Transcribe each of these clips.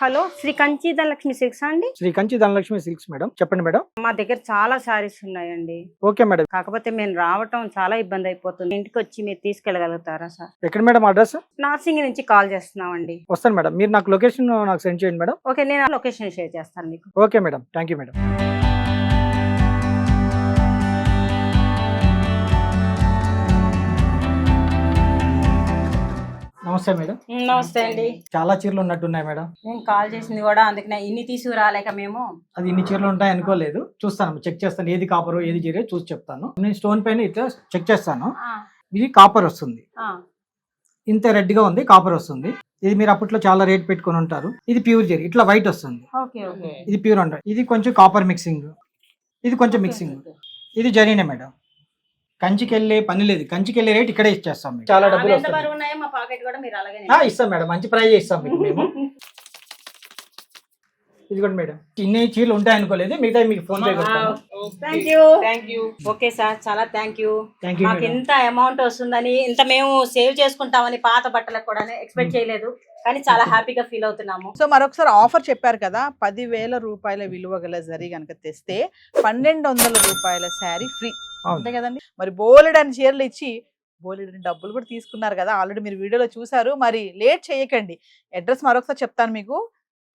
Hello Shri Kanchi Dhanalakshmi silks అండి. Shri Kanchi Dhanalakshmi silks madam, చెప్పండి madam. మా దగ్గర చాలా శారీస్ ఉన్నాయండి. Okay madam. కాకపోతే మేము రావటం చాలా ఇబ్బంది అయిపోతుంది. ఇంటికి వచ్చి మీరు తీసుకెళ్ళగలుగుతారా సార్? ఎక్కడ మేడం అడ్రస్? నార్సింగ్ నుంచి కాల్ చేస్తున్నామండి. వస్తాను మేడం, మీరు నాకు లొకేషన్ నాకు సెండ్ చేయండి మేడం. ఓకే, నేను లొకేషన్ షేర్ చేస్తాను మీకు. Okay madam, thank you madam. నమస్తే మేడం. నమస్తే అండి. చాలా చీరలు ఉన్నట్టున్నాయి మేడం. నేను కాల్ చేసింది కూడా అందుకనే, ఇన్ని తీసుకురాలేక మేము. అది ఇన్ని చీరలు ఉంటాయి అనుకోలేదు. చూస్తాను, చెక్ చేస్తాను ఏది కాపర్ ఏది చీర చూసి చెప్తాను. నేను స్టోన్ పైన ఇట్లా చెక్ చేస్తాను. ఇది కాపర్ వస్తుంది, ఇంత రెడ్ గా ఉంది, కాపర్ వస్తుంది. ఇది మీరు అప్పట్లో చాలా రేట్ పెట్టుకుని ఉంటారు. ఇది ప్యూర్ జెరీ, ఇట్లా వైట్ వస్తుంది. ఇది ప్యూర్ అంటారు. ఇది కొంచెం కాపర్ మిక్సింగ్, ఇది కొంచెం మిక్సింగ్. ఇది జరీనే మేడం. కంచికి వెళ్ళే పని లేదు, కంచికి వెళ్ళే రేట్ ఇక్కడే ఇచ్చేస్తాం. చాలా డబ్బులు ఇస్తాం మేడం, మంచి ప్రైజ్ ఇస్తాం మీకు మేము. ఇదిగోండి మేడం, ఇన్ని చీరలు ఉంటాయి అనుకోలేదు, మిగతా మీకు ఫోన్ పే కొడతాను. ఓకే సార్, చాలా థ్యాంక్ యూ. Thank you. మాకు ఇంత అమౌంట్ వస్తుందని, ఇంత మేము సేవ్ చేసుకుంటామని పాత బట్టలకు కూడా ఎక్స్పెక్ట్ చేయలేదు, కానీ చాలా హ్యాపీగా ఫీల్ అవుతున్నాము. సో మరొకసారి ఆఫర్ చెప్పారు కదా, 10,000 రూపాయల విలువ గల జరీ కనుక తెస్తే 1,200 రూపాయల శారీ ఫ్రీ, అంతే కదండి. మరి బోలెడ్ అని చీరలు ఇచ్చి బోలెడ్ డబ్బులు కూడా తీసుకున్నారు కదా, ఆల్రెడీ మీరు వీడియోలో చూసారు. మరి లేట్ చేయకండి. అడ్రస్ మరొకసారి చెప్తాను మీకు.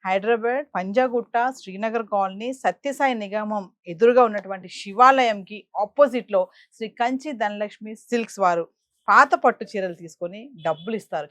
హైదరాబాద్ పంజాగుట్ట శ్రీనగర్ కాలనీ సత్యసాయి నిగమం ఎదురుగా ఉన్నటువంటి శివాలయంకి ఆపోజిట్ లో శ్రీ కంచి ధనలక్ష్మి సిల్క్స్ వారు పాత పట్టు చీరలు తీసుకొని డబ్బులు ఇస్తారు.